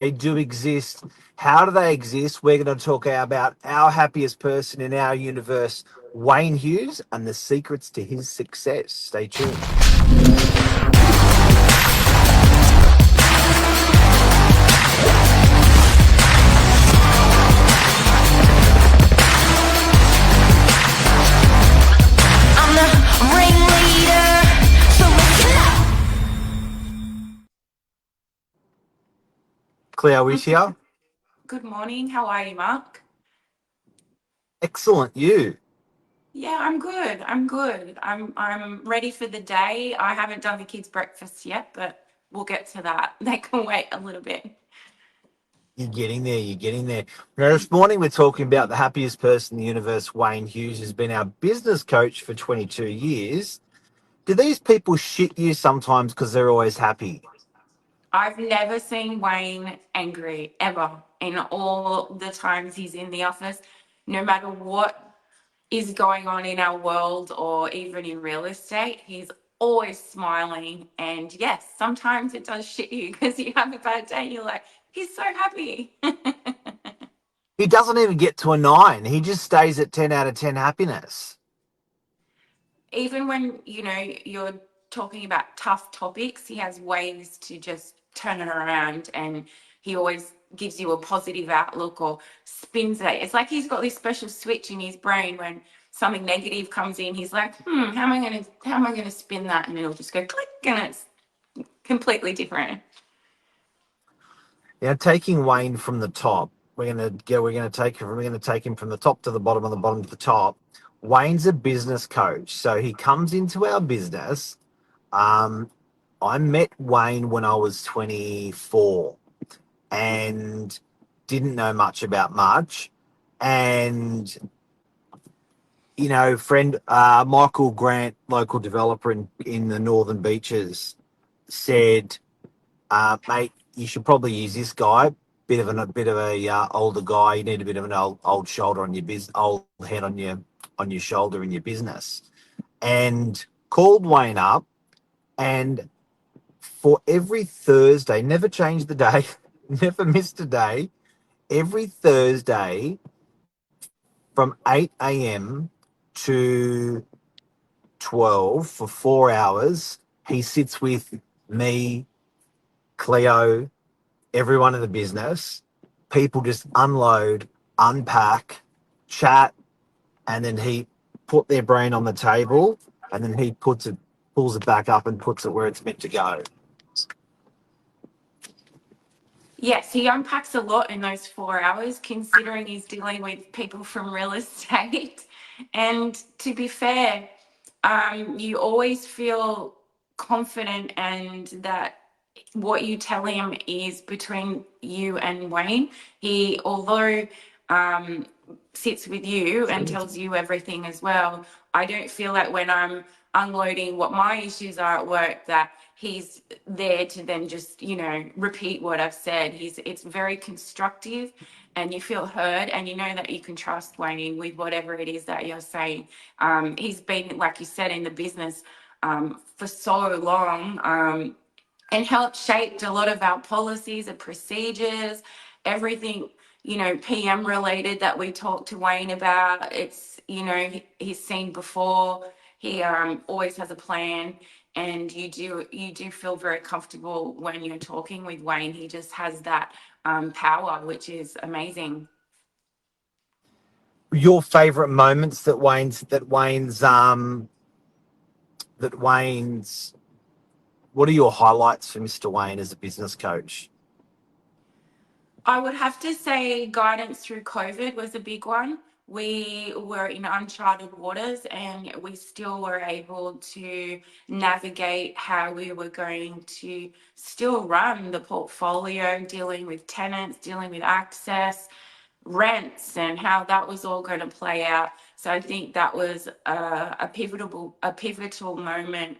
do exist. How do they exist? We're going to talk about our happiest person in our universe, Wayne Hughes, and the secrets to his success. Stay tuned. I'm the ringleader, so listen up. Cleo Isia, Good morning. How are you, Mark? excellent. You. Yeah, I'm good. I'm good. I'm ready for the day. I haven't done the kids' breakfast yet, but we'll get to that. They can wait a little bit. You're getting there. You're getting there. Now, this morning, we're talking about the happiest person in the universe, Wayne Hughes, has been our business coach for 22 years. Do these people shit you sometimes because they're always happy? I've never seen Wayne angry ever in all the times he's in the office, no matter what is going on in our world or even in real estate. He's always smiling. And yes, sometimes it does shit you because you have a bad day and you're like, he's so happy. He doesn't even get to a 9. He just stays at 10 out of 10 happiness. Even when you're talking about tough topics, he has ways to just turn it around, and he always gives you a positive outlook or spins it. It's like he's got this special switch in his brain. When something negative comes in, he's like, how am I gonna spin that? And it'll just go click, and it's completely different. Now, taking Wayne from the top, we're going to take him from the top to the bottom and the bottom to the top. Wayne's a business coach, so he comes into our business. Um, I met Wayne when I was 24 and didn't know much about much. And friend Michael Grant, local developer in the Northern Beaches, said, "Mate, you should probably use this guy. Bit of a older guy. You need a bit of an old shoulder on your old head on your shoulder in your business." And called Wayne up, and for every Thursday, never changed the day, never missed a day. Every Thursday from 8 a.m. to 12 for 4 hours, he sits with me, Cleo, everyone in the business. People just unload, unpack, chat, and then he put their brain on the table, and then he pulls it back up and puts it where it's meant to go. Yes, he unpacks a lot in those 4 hours, considering he's dealing with people from real estate. And to be fair, you always feel confident, and that what you tell him is between you and Wayne. He, although sits with you and tells you everything as well, I don't feel like when I'm unloading what my issues are at work that he's there to then just repeat what I've said. It's very constructive, and you feel heard, and you know that you can trust Wayne with whatever it is that you're saying. He's been, like you said, in the business for so long, and helped shape a lot of our policies and procedures, everything PM related that we talked to Wayne about. It's he's seen before. He always has a plan, and you do feel very comfortable when you're talking with Wayne. He just has that power, which is amazing. Your favorite moments that Wayne's what are your highlights for Mr. Wayne as a business coach? I would have to say guidance through COVID was a big one. We were in uncharted waters, and we still were able to navigate how we were going to still run the portfolio, dealing with tenants, dealing with access, rents, and how that was all going to play out. So I think that was a pivotal moment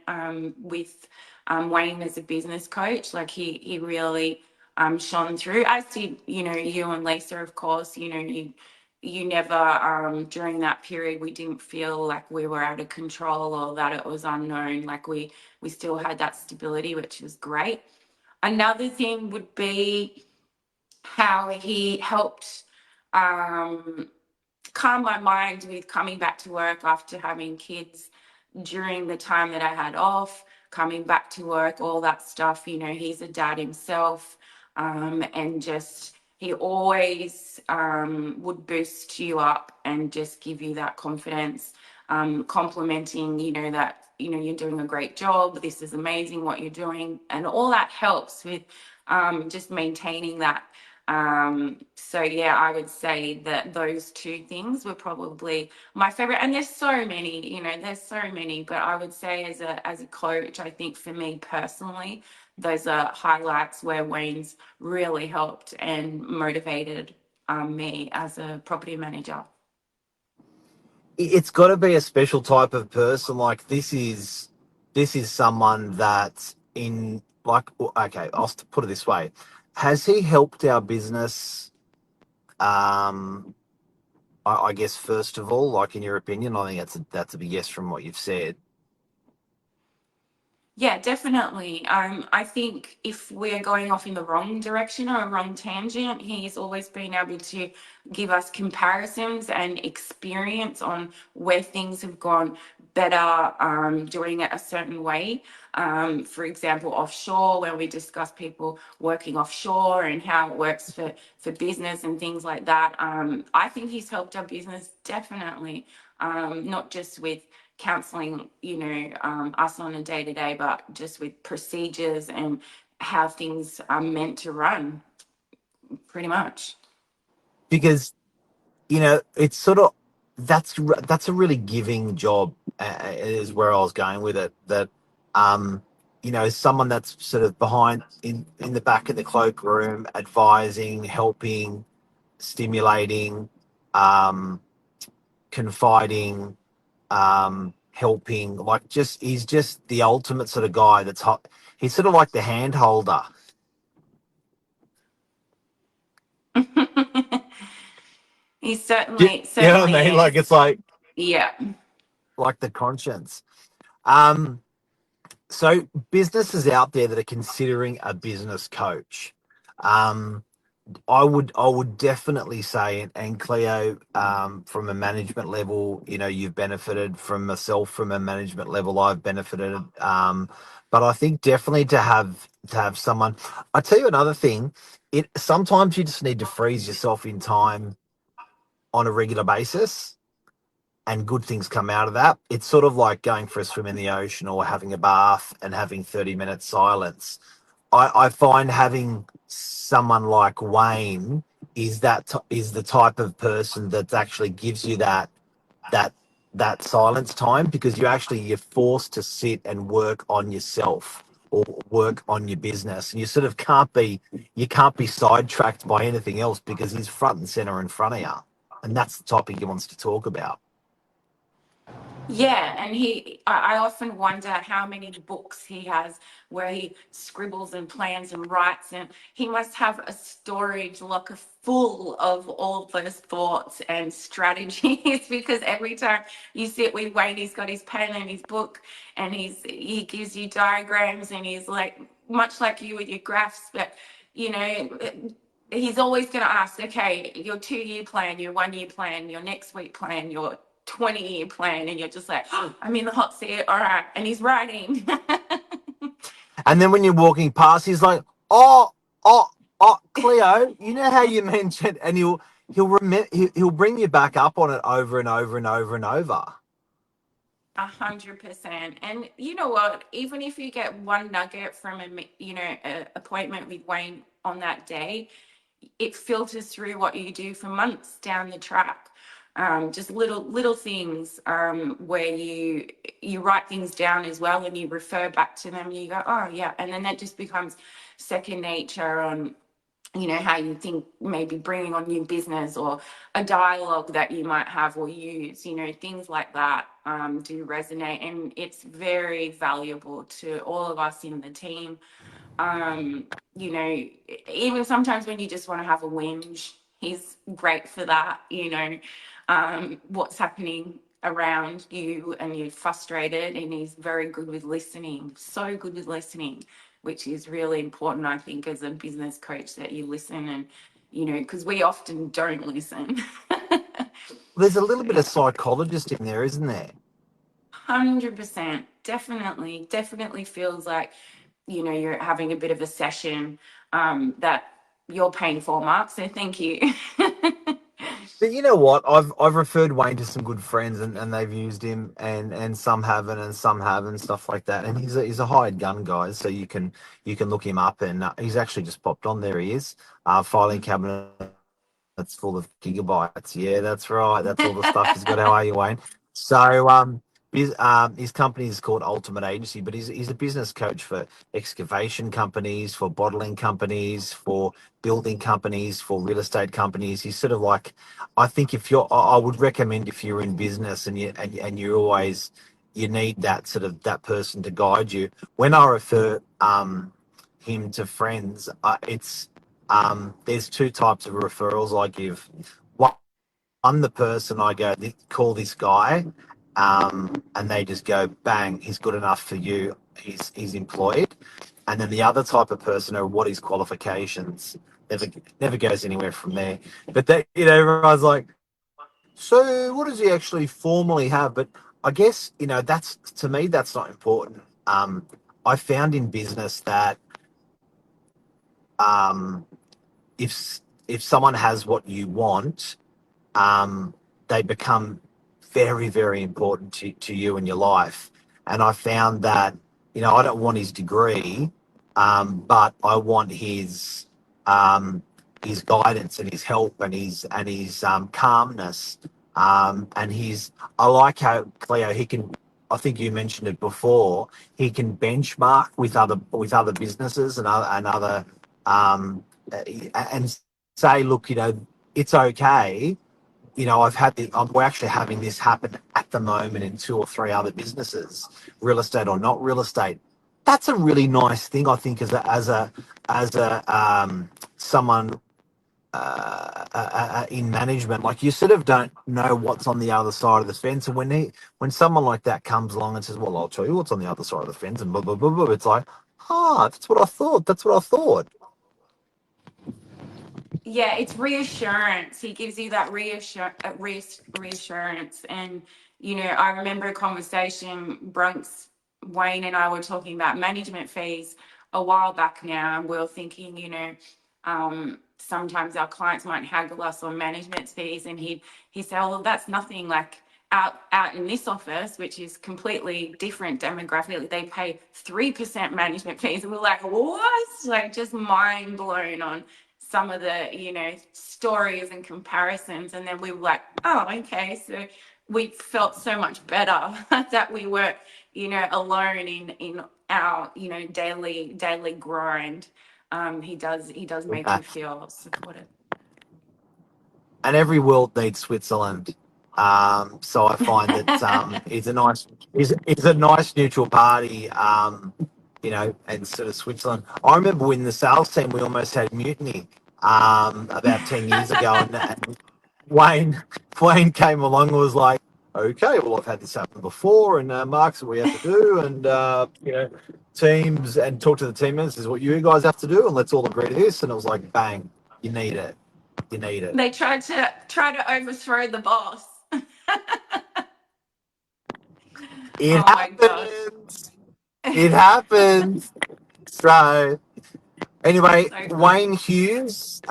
with Wayne as a business coach. Like he really shone through, as did you and Lisa, of course. You never during that period, we didn't feel like we were out of control or that it was unknown. Like we still had that stability, which was great. Another thing would be how he helped um, calm my mind with coming back to work after having kids during the time that I had off, coming back to work, all that stuff. You know, he's a dad himself, and just he always would boost you up and just give you that confidence, complimenting, you know, that, you know, you're doing a great job, this is amazing what you're doing, and all that helps with just maintaining that. So yeah, I would say that those two things were probably my favorite. And there's so many, you know, there's so many, but I would say as a coach, I think for me personally, those are highlights where Wayne's really helped and motivated me as a property manager. It's got to be a special type of person. Like this is someone that in like okay, put it this way: has he helped our business? Um, I guess first of all, like in your opinion, I think that's a big yes from what you've said. Yeah, definitely. I think if we're going off in the wrong direction or a wrong tangent, he's always been able to give us comparisons and experience on where things have gone better, doing it a certain way. For example, offshore, where we discuss people working offshore and how it works for business and things like that. I think he's helped our business definitely, not just with counseling, you know, us on a day to day, but just with procedures and how things are meant to run, pretty much. Because it's sort of that's a really giving job. Is where I was going with it. That um, someone that's sort of behind in the back of the cloakroom, advising, helping, stimulating, um, confiding, helping. Like just he's just the ultimate sort of guy. That's hot. He's sort of like the hand holder. He You, certainly you know what I certainly mean? is. Like it's Yeah. like the conscience. Um, So businesses out there that are considering a business coach, um, I would definitely say, and Cleo, from a management level, you've benefited from myself from a management level. I've benefited, but I think definitely to have someone. I tell you another thing. It sometimes you just need to freeze yourself in time on a regular basis and good things come out of that. It's sort of like going for a swim in the ocean or having a bath and having 30 minutes silence. I find having someone like Wayne is the type of person that actually gives you that that silence time because you're forced to sit and work on yourself or work on your business and you can't be sidetracked by anything else because he's front and center in front of you and that's the topic he wants to talk about. Yeah, and I often wonder how many books he has where he scribbles and plans and writes, and he must have a storage locker full of all those thoughts and strategies because every time you sit with Wayne, he's got his pen and his book, and he gives you diagrams, and he's like much like you with your graphs, but you know. He's always going to ask, okay, your 2 year plan, your 1 year plan, your next week plan, your 20-year plan, and you're just like, oh, I'm in the hot seat, all right, and he's writing. And then when you're walking past, he's like, "Oh, oh, oh, Cleo, you know how you mentioned," and he'll bring you back up on it over and over and over and over. 100%. And you know what? Even if you get one nugget from a appointment with Wayne on that day, it filters through what you do for months down the track. Just little things where you write things down as well, and you refer back to them. And you go, oh yeah, and then that just becomes second nature on how you think maybe bringing on new business or a dialogue that you might have or use, things like that do resonate, and it's very valuable to all of us in the team. um, Even sometimes when you just want to have a whinge, he's great for that. What's happening around you and you're frustrated, and he's very good with listening, so good with listening, which is really important, I think, as a business coach, that you listen and because we often don't listen. There's a little So bit yeah, of psychologist in there, isn't there? 100%. Definitely feels like, you're having a bit of a session that you're paying for, Mark. So thank you. But you know what? I've referred Wayne to some good friends, and they've used him, and some haven't, and some have, and stuff like that. And he's a hired gun guy, so you can look him up, and he's actually just popped on. There he is, filing cabinet that's full of gigabytes. Yeah, that's right. That's all the stuff he's got. How are you, Wayne? So, his company is called Ultimate Agency, but he's a business coach for excavation companies, for bottling companies, for building companies, for real estate companies. He's sort of like, I think if you're, I would recommend if you're in business and you're always, you need that sort of that person to guide you. When I refer him to friends, it's there's two types of referrals I give. One, the person I go, call this guy, and they just go, bang, he's good enough for you. He's employed. And then the other type of person are what his qualifications. Never goes anywhere from there. But that, everyone's like, so what does he actually formally have? But I guess, that's, to me, that's not important. I found in business that um, if someone has what you want, um, they become very, very important to you in your life. And I found that, I don't want his degree, but I want his guidance and his help and his calmness. And I like how Cleo, he can, I think you mentioned it before, he can benchmark with other businesses and other and say, look, it's okay. We're actually having this happen at the moment in two or three other businesses, real estate or not real estate. That's a really nice thing, I think, as a someone in management. Like, you sort of don't know what's on the other side of the fence, and when someone like that comes along and says, "Well, I'll tell you what's on the other side of the fence," and blah blah blah blah, it's like, that's what I thought. That's what I thought. Yeah, it's reassurance. He gives you that reassurance. And, I remember a conversation, Bronx, Wayne and I were talking about management fees a while back now. And we were thinking, sometimes our clients might haggle us on management fees. And he said, oh, well, that's nothing like out in this office, which is completely different demographic. They pay 3% management fees. And we're like, what? Like, just mind blown on some of the stories and comparisons. And then we were like, oh, okay, so we felt so much better that we were alone in our daily grind. He does make Uh, you feel supported. and every world needs Switzerland. So I find that it's a nice neutral party. And sort of Switzerland. I remember when the sales team, we almost had mutiny about 10 years ago, and Wayne came along and was like, "Okay, well, I've had this happen before, and Mark's what we have to do, and teams and talk to the team members is what you guys have to do, and let's all agree to this." And it was like, bang, you need it. You need it. They tried to overthrow the boss. It Oh my gosh. happens. It happens. So anyway, So funny. Wayne Hughes,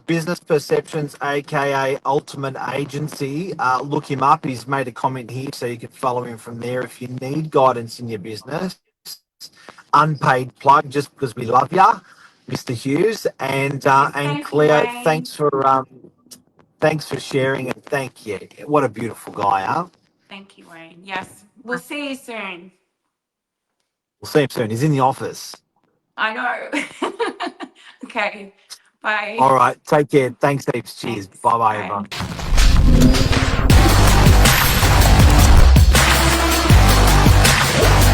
Business Perceptions, aka Ultimate Agency. Look him up. He's made a comment here, so you can follow him from there if you need guidance in your business. Unpaid plug, just because we love ya, Mr. Hughes, and Thank you, Cleo. Wayne. Thanks for sharing, and thank you. What a beautiful guy, huh? Thank you, Wayne. Yes, we'll see you soon. We'll see him soon. He's in the office. I know. Okay. Bye. All right. Take care. Thanks, heaps. Cheers. Thanks. Bye bye, Bye. everyone.